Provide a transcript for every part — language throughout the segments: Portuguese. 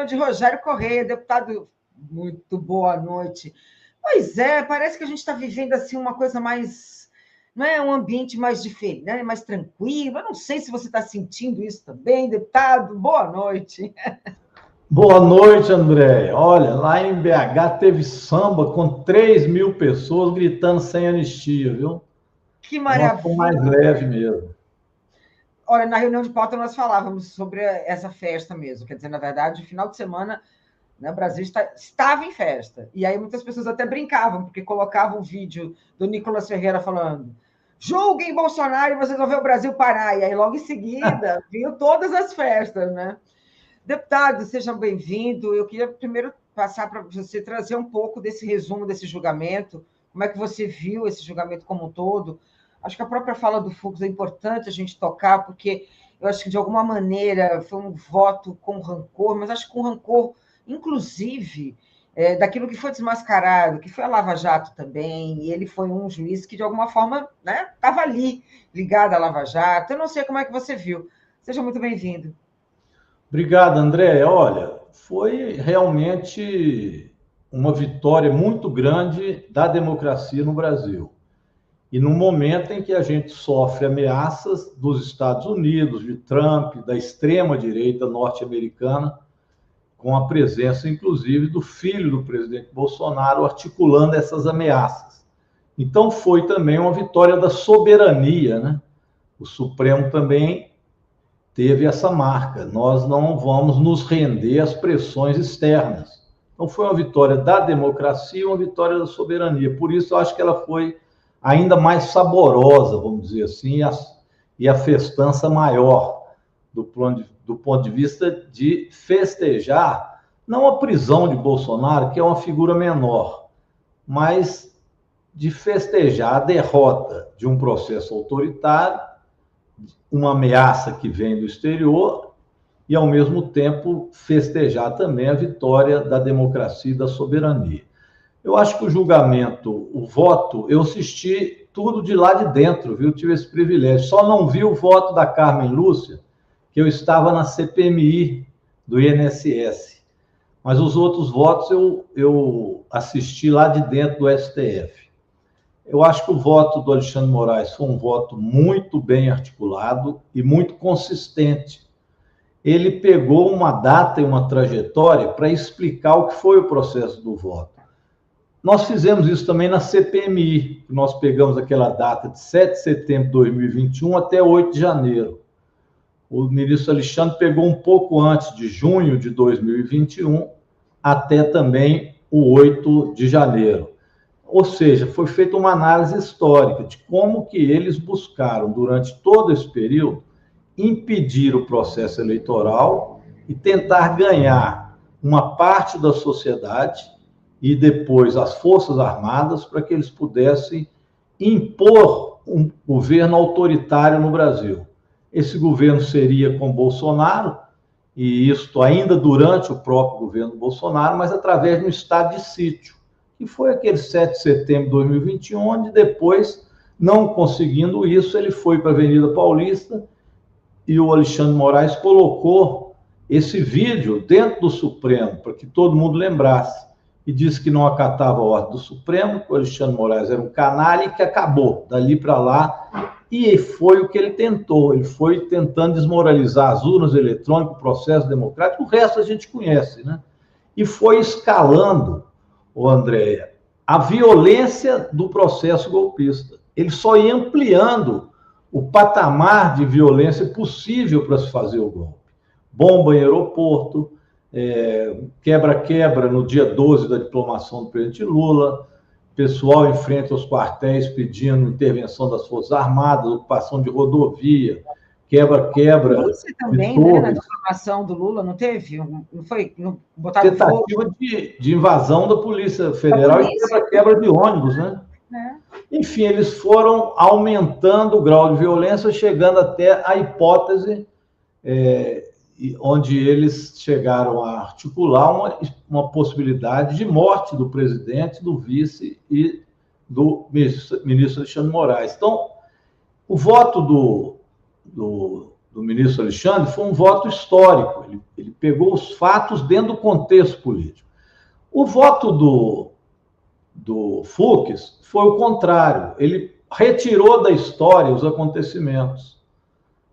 de Rogério Correia, deputado, muito boa noite. Pois é, parece que a gente está vivendo assim uma coisa mais, não é um ambiente mais diferente, né? Mais tranquilo. Eu não sei se você está sentindo isso também, deputado. Boa noite. Boa noite, André. Olha, lá em BH teve samba com 3.000 pessoas gritando sem anistia, viu? Que Ontem mais maravilha. leve mesmo. Olha, na reunião de pauta nós falávamos sobre essa festa mesmo. Quer dizer, na verdade, final de semana, né, o Brasil estava em festa. E aí muitas pessoas até brincavam, porque colocavam o vídeo do Nicolas Ferreira falando: julguem Bolsonaro e vocês vão ver o Brasil parar. E aí, logo em seguida, viu todas as festas, né? Deputado, seja bem-vindo. Eu queria primeiro passar para você trazer um pouco desse resumo desse julgamento, como é que você viu esse julgamento como um todo. Acho que a própria fala do Fux é importante a gente tocar, porque eu acho que, de alguma maneira, foi um voto com rancor, mas acho que com rancor, inclusive, daquilo que foi desmascarado, que foi a Lava Jato também, e ele foi um juiz que, de alguma forma, né, estava ali, ligado à Lava Jato. Eu não sei como é que você viu. Seja muito bem-vindo. Obrigado, André. Olha, foi realmente uma vitória muito grande da democracia no Brasil. E no momento em que a gente sofre ameaças dos Estados Unidos, de Trump, da extrema-direita norte-americana, com a presença, inclusive, do filho do presidente Bolsonaro articulando essas ameaças. Então, foi também uma vitória da soberania, né? O Supremo também teve essa marca. Nós não vamos nos render às pressões externas. Então, foi uma vitória da democracia, uma vitória da soberania. Por isso, eu acho que ela foi ainda mais saborosa, vamos dizer assim, e a festança maior do ponto de vista de festejar, não a prisão de Bolsonaro, que é uma figura menor, mas de festejar a derrota de um processo autoritário, uma ameaça que vem do exterior, e, ao mesmo tempo, festejar também a vitória da democracia e da soberania. Eu acho que o julgamento, o voto, eu assisti tudo de lá de dentro, viu? Tive esse privilégio. Só não vi o voto da Carmen Lúcia, que eu estava na CPMI do INSS. Mas os outros votos eu assisti lá de dentro do STF. Eu acho que o voto do Alexandre de Moraes foi um voto muito bem articulado e muito consistente. Ele pegou uma data e uma trajetória para explicar o que foi o processo do voto. Nós fizemos isso também na CPMI, nós pegamos aquela data de 7 de setembro de 2021 até 8 de janeiro. O ministro Alexandre pegou um pouco antes de junho de 2021 até também o 8 de janeiro. Ou seja, foi feita uma análise histórica de como que eles buscaram, durante todo esse período, impedir o processo eleitoral e tentar ganhar uma parte da sociedade e depois as Forças Armadas para que eles pudessem impor um governo autoritário no Brasil. Esse governo seria com Bolsonaro, e isto ainda durante o próprio governo Bolsonaro, mas através de um estado de sítio, que foi aquele 7 de setembro de 2021, onde depois, não conseguindo isso, ele foi para a Avenida Paulista e o Alexandre de Moraes colocou esse vídeo dentro do Supremo, para que todo mundo lembrasse, e disse que não acatava a ordem do Supremo, que o Alexandre de Moraes era um canalha e que acabou dali para lá. E foi o que ele tentou, ele foi tentando desmoralizar as urnas eletrônicas, o processo democrático, o resto a gente conhece, né? E foi escalando, Andréia, a violência do processo golpista. Ele só ia ampliando o patamar de violência possível para se fazer o golpe. Bomba em aeroporto, quebra-quebra no dia 12 da diplomação do presidente Lula, pessoal em frente aos quartéis pedindo intervenção das Forças Armadas, ocupação de rodovia, quebra-quebra. Polícia também, né, na diplomação do Lula, não teve? Não foi? Não botaram tentativa fogo de invasão da Polícia Federal e quebra-quebra de ônibus, né? Enfim, eles foram aumentando o grau de violência, chegando até a hipótese onde eles chegaram a articular uma possibilidade de morte do presidente, do vice e do ministro Alexandre de Moraes. Então, o voto do do ministro Alexandre foi um voto histórico. Ele pegou os fatos dentro do contexto político. O voto do Fux foi o contrário. Ele retirou da história os acontecimentos.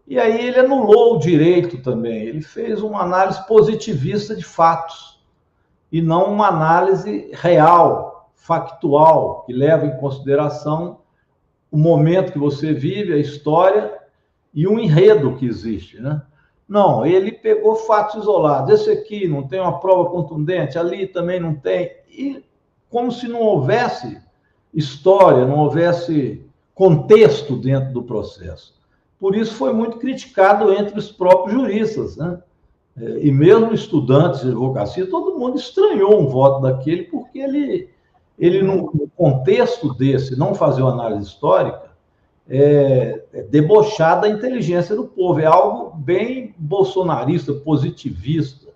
E aí ele anulou o direito também. Ele fez uma análise positivista de fatos e não uma análise real, factual, que leva em consideração o momento que você vive, a história e o enredo que existe, né? Não, ele pegou fatos isolados. Esse aqui não tem uma prova contundente, ali também não tem. E como se não houvesse história, não houvesse contexto dentro do processo. Por isso foi muito criticado entre os próprios juristas, né? E mesmo estudantes de advocacia, todo mundo estranhou um voto daquele, porque ele no contexto desse, não fazer uma análise histórica, debochar da inteligência do povo. É algo bem bolsonarista, positivista.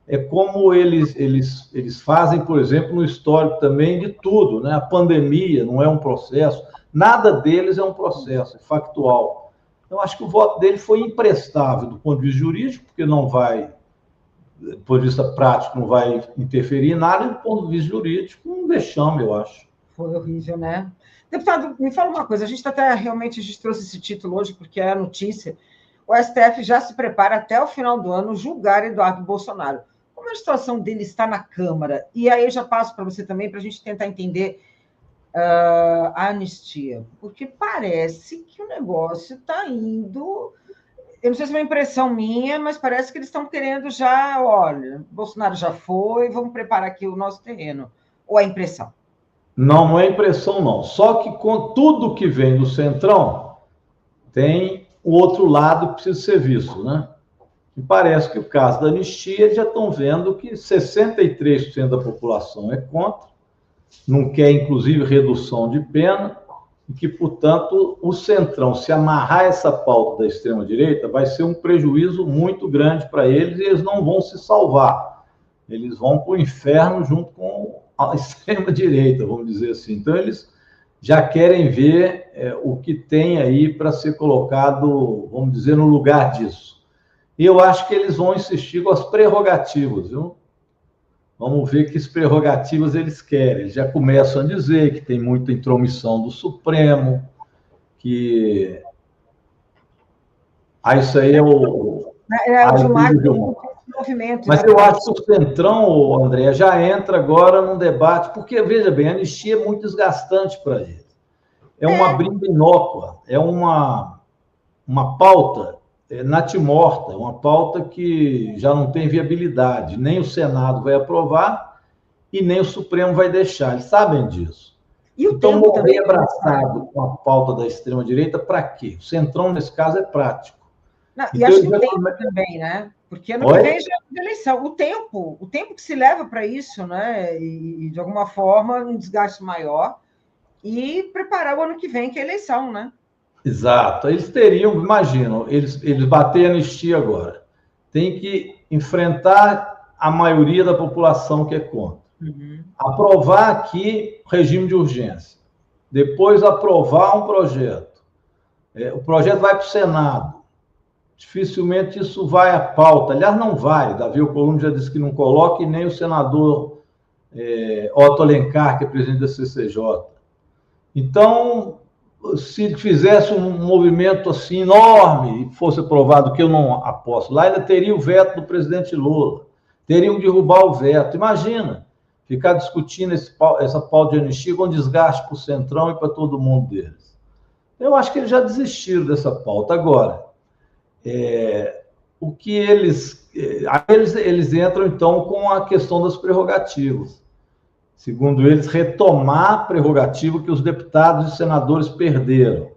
É como eles fazem, por exemplo, no histórico também de tudo, né? A pandemia não é um processo, nada deles é um processo, é factual. Então, acho que o voto dele foi imprestável do ponto de vista jurídico, porque não vai, do ponto de vista prático, não vai interferir em nada, e do ponto de vista jurídico, um vexame, eu acho. Foi horrível, né? Deputado, me fala uma coisa, a gente trouxe esse título hoje porque é a notícia. O STF já se prepara até o final do ano julgar Eduardo Bolsonaro. Como a situação dele está na Câmara? E aí eu já passo para você também, para a gente tentar entender a anistia. Porque parece que o negócio está indo... Eu não sei se é uma impressão minha, mas parece que eles estão querendo já... Olha, Bolsonaro já foi, vamos preparar aqui o nosso terreno. Ou é impressão? Não, não é impressão, não. Só que com tudo que vem do Centrão, tem o outro lado que precisa ser visto, né? E parece que o caso da anistia, eles já estão vendo que 63% da população é contra, não quer, inclusive, redução de pena, e que, portanto, o Centrão, se amarrar essa pauta da extrema-direita, vai ser um prejuízo muito grande para eles, e eles não vão se salvar. Eles vão para o inferno junto com a extrema-direita, vamos dizer assim. Então, eles já querem ver o que tem aí para ser colocado, vamos dizer, no lugar disso. E eu acho que eles vão insistir com as prerrogativas, viu? Vamos ver que as prerrogativas eles querem. Eles já começam a dizer que tem muita intromissão do Supremo, que... isso aí é o... movimento. Mas eu acho que o Centrão, André, já entra agora num debate, porque, veja bem, a anistia é muito desgastante para ele. É uma briga inócua, é uma pauta natimorta, uma pauta que já não tem viabilidade. Nem o Senado vai aprovar e nem o Supremo vai deixar. Eles sabem disso. E o então, tempo também abraçado com a pauta da extrema-direita, para quê? O Centrão, nesse caso, é prático. Não, e então, acho que o tempo também, né? Porque ano que vem já é eleição. O tempo que se leva para isso, né? E, de alguma forma, um desgaste maior e preparar o ano que vem, que é a eleição, né? Exato. Eles teriam, imaginam, eles baterem anistia agora. Tem que enfrentar a maioria da população que é contra. Uhum. Aprovar aqui regime de urgência. Depois aprovar um projeto. O projeto vai para o Senado. Dificilmente isso vai à pauta. Aliás, não vai. Davi Alcolumbre já disse que não coloca, e nem o senador Otto Alencar, que é presidente da CCJ. Então, se fizesse um movimento assim enorme e fosse aprovado, que eu não aposto, lá ainda teria o veto do presidente Lula. Teriam que derrubar o veto. Imagina, ficar discutindo essa pauta de anistia com desgaste para o Centrão e para todo mundo deles. Eu acho que eles já desistiram dessa pauta. Agora, o que eles entram, então, com a questão das prerrogativas. Segundo eles, retomar a prerrogativa que os deputados e senadores perderam.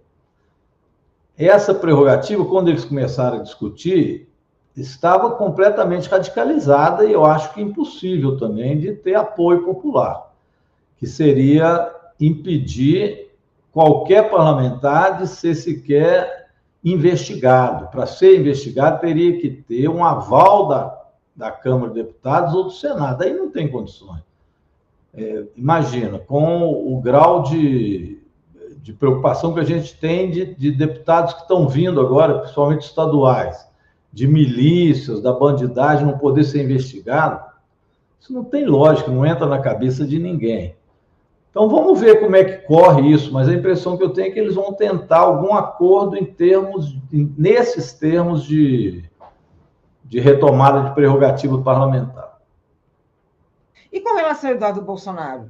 Essa prerrogativa, quando eles começaram a discutir, estava completamente radicalizada e eu acho que impossível também de ter apoio popular, que seria impedir qualquer parlamentar de ser sequer investigado. Para ser investigado, teria que ter um aval da Câmara de Deputados ou do Senado. Aí não tem condições. Imagina, com o grau de de preocupação que a gente tem de deputados que estão vindo agora, principalmente estaduais, de milícias, da bandidagem não poder ser investigado, isso não tem lógica, não entra na cabeça de ninguém. Então, vamos ver como é que corre isso, mas a impressão que eu tenho é que eles vão tentar algum acordo nesses termos de retomada de prerrogativa parlamentar. E com relação ao Eduardo Bolsonaro?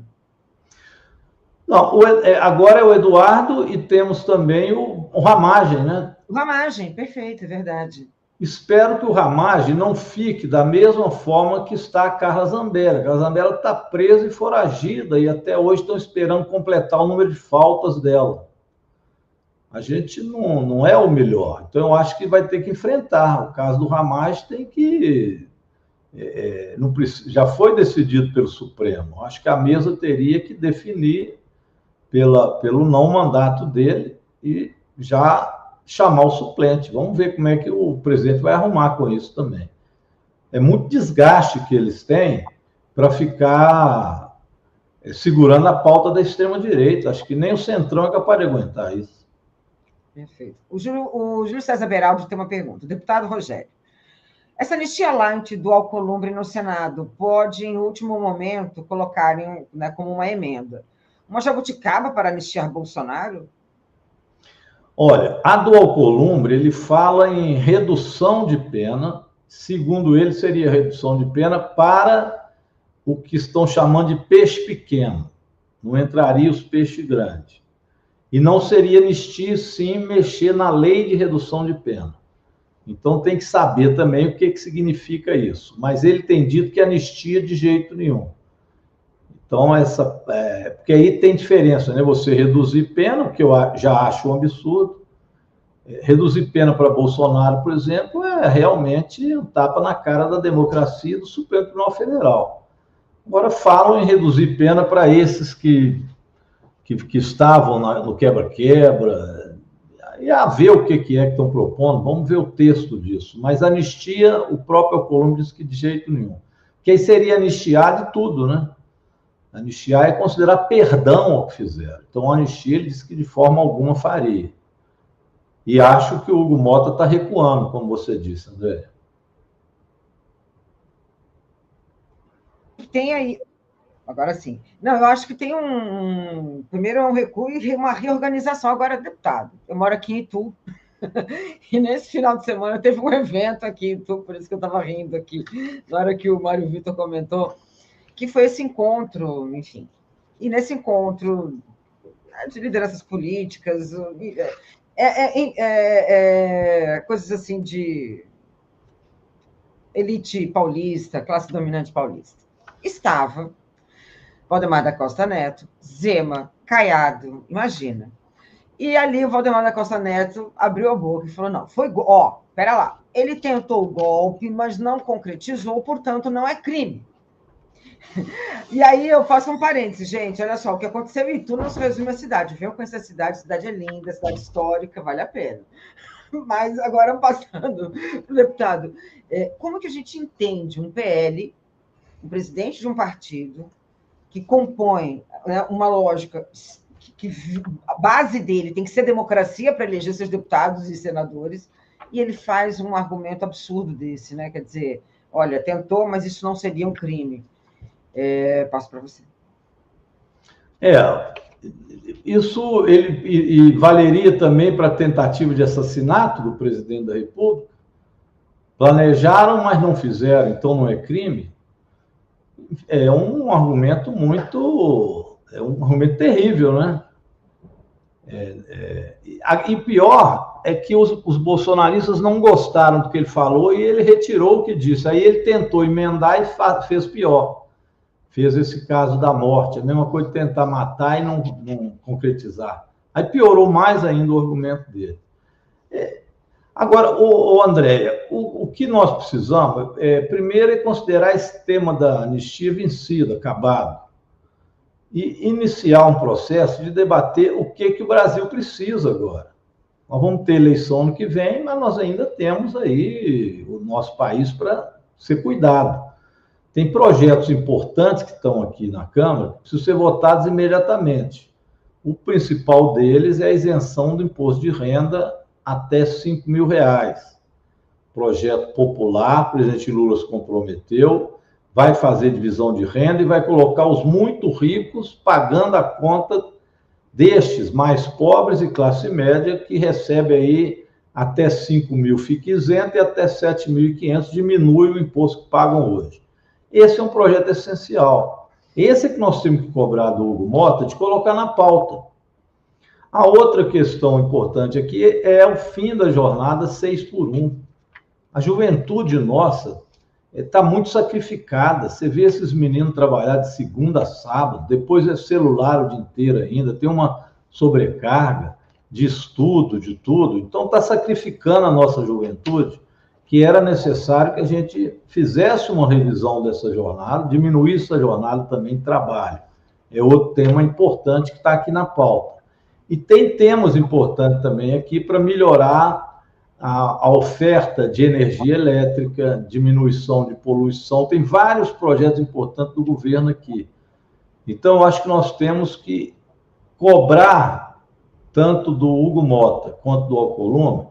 Não, agora é o Eduardo e temos também o Ramagem, né? O Ramagem, perfeito, é verdade. Espero que o Ramagem não fique da mesma forma que está a Carla Zambelli. A Carla Zambelli está presa e foragida e até hoje estão esperando completar o número de faltas dela. A gente não é o melhor, então eu acho que vai ter que enfrentar. O caso do Ramagem tem que... já foi decidido pelo Supremo. Acho que a mesa teria que definir pelo não mandato dele e já chamar o suplente. Vamos ver como é que o presidente vai arrumar com isso também. É muito desgaste que eles têm para ficar segurando a pauta da extrema-direita. Acho que nem o Centrão é capaz de aguentar isso. Perfeito. O Júlio César Beraldi tem uma pergunta. Deputado Rogério, essa anistia light do Alcolumbre no Senado pode, em último momento, colocarem, né, como uma emenda uma jabuticaba para anistiar Bolsonaro? Olha, a do Alcolumbre, ele fala em redução de pena, segundo ele, seria redução de pena para o que estão chamando de peixe pequeno, não entraria os peixes grandes. E não seria anistia, sim, mexer na lei de redução de pena. Então tem que saber também o que significa isso. Mas ele tem dito que anistia de jeito nenhum. Então, porque aí tem diferença, né? Você reduzir pena, o que eu já acho um absurdo. Reduzir pena para Bolsonaro, por exemplo, é realmente um tapa na cara da democracia do Supremo Tribunal Federal. Agora falam em reduzir pena para esses que estavam no quebra-quebra, e a ver o que é que estão propondo, vamos ver o texto disso. Mas anistia, o próprio Alcolumbre diz que de jeito nenhum. Porque aí seria anistiar de tudo, né? Anistiar é considerar perdão ao que fizeram. Então, anistia, ele diz que de forma alguma faria. E acho que o Hugo Mota está recuando, como você disse, André. Tem aí... Agora sim. Não, eu acho que tem primeiro um recuo e uma reorganização agora, deputado. Eu moro aqui em Itu, e nesse final de semana teve um evento aqui em Itu, por isso que eu estava rindo aqui, na hora que o Mário Vitor comentou, que foi esse encontro, enfim. E nesse encontro de lideranças políticas, coisas assim de elite paulista, classe dominante paulista. Estava Valdemar da Costa Neto, Zema, Caiado, imagina. E ali o Valdemar da Costa Neto abriu a boca e falou, não, pera lá, ele tentou o golpe, mas não concretizou, portanto, não é crime. E aí eu faço um parênteses, gente, olha só, o que aconteceu em Itu não se resume à cidade, venham conhecer a cidade é linda, cidade histórica, vale a pena. Mas agora passando, deputado, como que a gente entende um PL, um presidente de um partido, que compõe, né, uma lógica que a base dele tem que ser democracia para eleger seus deputados e senadores, e ele faz um argumento absurdo desse, né? Quer dizer, olha, tentou, mas isso não seria um crime. Passo para você. Isso ele valeria também para a tentativa de assassinato do presidente da República? Planejaram, mas não fizeram, então não é crime? É um argumento um argumento terrível, né? E pior é que os bolsonaristas não gostaram do que ele falou e ele retirou o que disse. Aí ele tentou emendar e fez pior. Fez esse caso da morte, a mesma coisa de tentar matar e não concretizar. Aí piorou mais ainda o argumento dele. Agora, Andréia, o que nós precisamos, primeiro, é considerar esse tema da anistia vencido, acabado, e iniciar um processo de debater o que o Brasil precisa agora. Nós vamos ter eleição ano que vem, mas nós ainda temos aí o nosso país para ser cuidado. Tem projetos importantes que estão aqui na Câmara que precisam ser votados imediatamente. O principal deles é a isenção do imposto de renda até R$ 5.000. Projeto popular, o presidente Lula se comprometeu, vai fazer divisão de renda e vai colocar os muito ricos pagando a conta destes mais pobres e classe média, que recebe aí até 5.000 fica isento e até 7.500 diminui o imposto que pagam hoje. Esse é um projeto essencial. Esse é que nós temos que cobrar do Hugo Mota de colocar na pauta. A outra questão importante aqui é o fim da jornada 6x1. A juventude nossa está muito sacrificada. Você vê esses meninos trabalhar de segunda a sábado, depois é celular o dia inteiro ainda, tem uma sobrecarga de estudo, de tudo. Então está sacrificando a nossa juventude, que era necessário que a gente fizesse uma revisão dessa jornada, diminuísse a jornada também de trabalho. É outro tema importante que está aqui na pauta. E tem temas importantes também aqui para melhorar a oferta de energia elétrica, diminuição de poluição, tem vários projetos importantes do governo aqui. Então, eu acho que nós temos que cobrar, tanto do Hugo Mota quanto do Alcolumbre,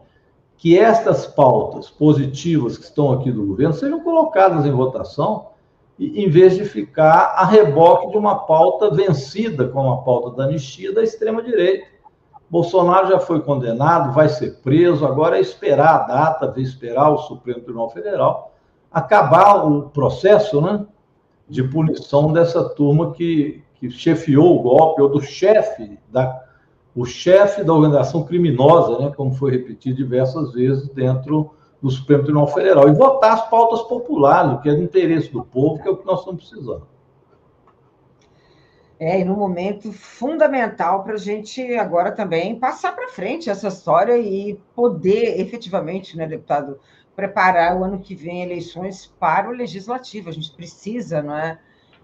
que estas pautas positivas que estão aqui do governo sejam colocadas em votação, em vez de ficar a reboque de uma pauta vencida, como a pauta da anistia da extrema-direita. Bolsonaro já foi condenado, vai ser preso, agora é esperar a data, esperar o Supremo Tribunal Federal acabar o processo, né, de punição dessa turma que chefiou o golpe, ou do chefe da organização criminosa, né, como foi repetido diversas vezes dentro do Supremo Tribunal Federal, e votar as pautas populares, o que é do interesse do povo, que é o que nós estamos precisando. E num momento fundamental para a gente agora também passar para frente essa história e poder efetivamente, né, deputado, preparar o ano que vem eleições para o legislativo. A gente precisa, não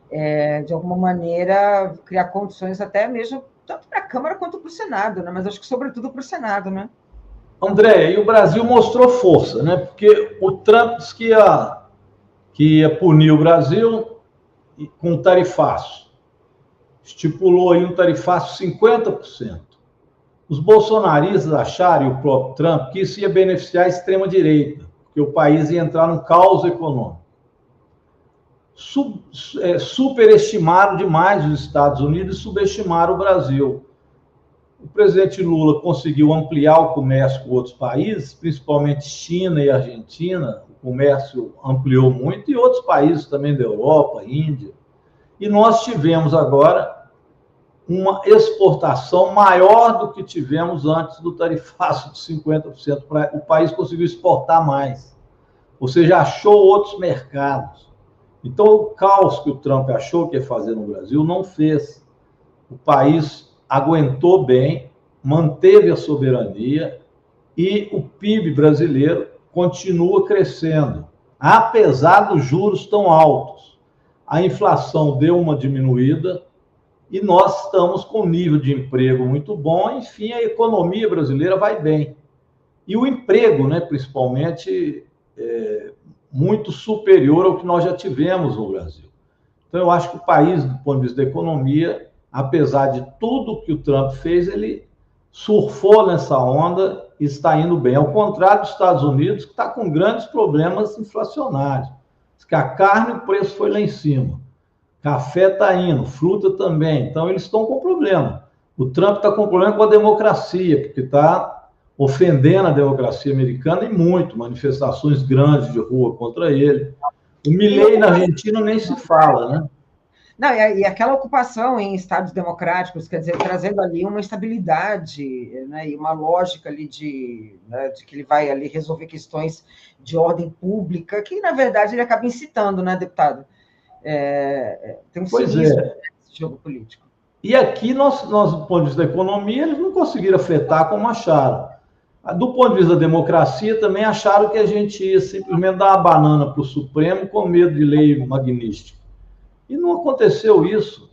é, de alguma maneira, criar condições até mesmo tanto para a Câmara quanto para o Senado, né? Mas acho que sobretudo para o Senado, né? André, e o Brasil mostrou força, né? Porque o Trump disse que ia punir o Brasil com um tarifaço. Estipulou aí um tarifaço 50%. Os bolsonaristas acharam, e o próprio Trump, que isso ia beneficiar a extrema-direita, que o país ia entrar num caos econômico. Superestimaram demais os Estados Unidos e subestimaram o Brasil. O presidente Lula conseguiu ampliar o comércio com outros países, principalmente China e Argentina. O comércio ampliou muito, e outros países também da Europa, Índia. E nós tivemos agora uma exportação maior do que tivemos antes do tarifaço de 50%. O país conseguiu exportar mais, ou seja, achou outros mercados. Então, o caos que o Trump achou que ia fazer no Brasil não fez. O país aguentou bem, manteve a soberania e o PIB brasileiro continua crescendo, apesar dos juros tão altos. A inflação deu uma diminuída e nós estamos com um nível de emprego muito bom. Enfim, a economia brasileira vai bem. E o emprego, né, principalmente, muito superior ao que nós já tivemos no Brasil. Então, eu acho que o país, do ponto de vista da economia, apesar de tudo que o Trump fez, ele surfou nessa onda e está indo bem. Ao contrário dos Estados Unidos, que está com grandes problemas inflacionários. Diz que a carne, o preço foi lá em cima. Café está indo, fruta também. Então, eles estão com problema. O Trump está com problema com a democracia, porque está ofendendo a democracia americana e muito. Manifestações grandes de rua contra ele. O Milei na Argentina nem se fala, né? Não, e aquela ocupação em estados democráticos, quer dizer, trazendo ali uma estabilidade, né, e uma lógica ali de que ele vai ali resolver questões de ordem pública, que, na verdade, ele acaba incitando, né, deputado? Tem um sinistro nesse jogo político. E aqui, nós, do ponto de vista da economia, eles não conseguiram afetar como acharam. Do ponto de vista da democracia, também acharam que a gente ia simplesmente dar uma banana para o Supremo com medo de lei magnífica. E não aconteceu isso.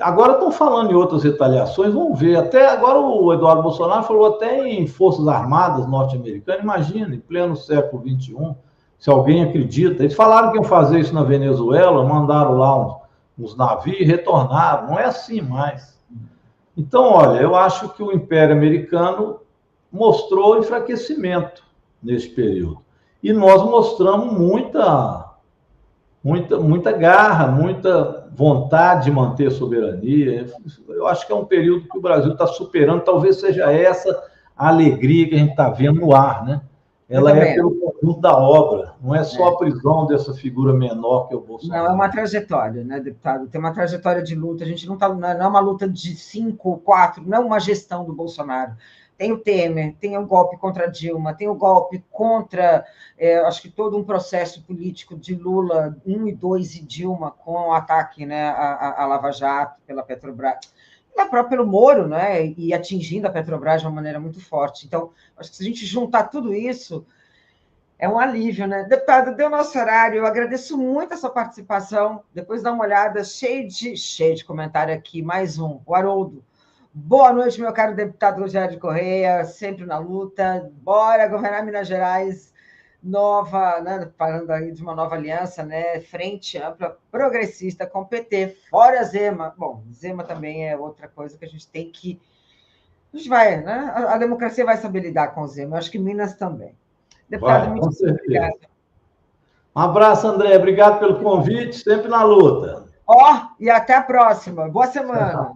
Agora estão falando em outras retaliações, vamos ver. Até agora o Eduardo Bolsonaro falou até em Forças Armadas norte-americanas. Imagina, em pleno século XXI, se alguém acredita. Eles falaram que iam fazer isso na Venezuela, mandaram lá uns navios e retornaram. Não é assim mais. Então, olha, eu acho que o Império Americano mostrou enfraquecimento nesse período. E nós mostramos muita garra, muita vontade de manter a soberania. Eu acho que é um período que o Brasil está superando, talvez seja essa a alegria que a gente está vendo no ar, né? Ela é pelo conjunto da obra, não é só a prisão dessa figura menor que é o Bolsonaro. Não, é uma trajetória, né, deputado? Tem uma trajetória de luta, a gente não é uma luta de 5, 4, não é uma gestão do Bolsonaro. Tem o Temer, tem o golpe contra Dilma, tem o golpe contra, acho que todo um processo político de Lula 1 e 2 e Dilma, com o ataque, né, à Lava Jato pela Petrobras, pelo Moro, né, e atingindo a Petrobras de uma maneira muito forte. Então, acho que se a gente juntar tudo isso, é um alívio, né? Deputado, deu nosso horário, eu agradeço muito a sua participação. Depois dá uma olhada, cheio de comentário aqui, mais um. O Haroldo. Boa noite, meu caro deputado Rogério de Correia, sempre na luta. Bora governar Minas Gerais, nova, né? Falando aí de uma nova aliança, né? Frente ampla, progressista com PT, fora Zema. Bom, Zema também é outra coisa que a gente tem que. A gente vai, né? A democracia vai saber lidar com o Zema, eu acho que Minas também. Deputado, muito obrigado. Um abraço, André. Obrigado pelo convite, sempre na luta. E até a próxima. Boa semana.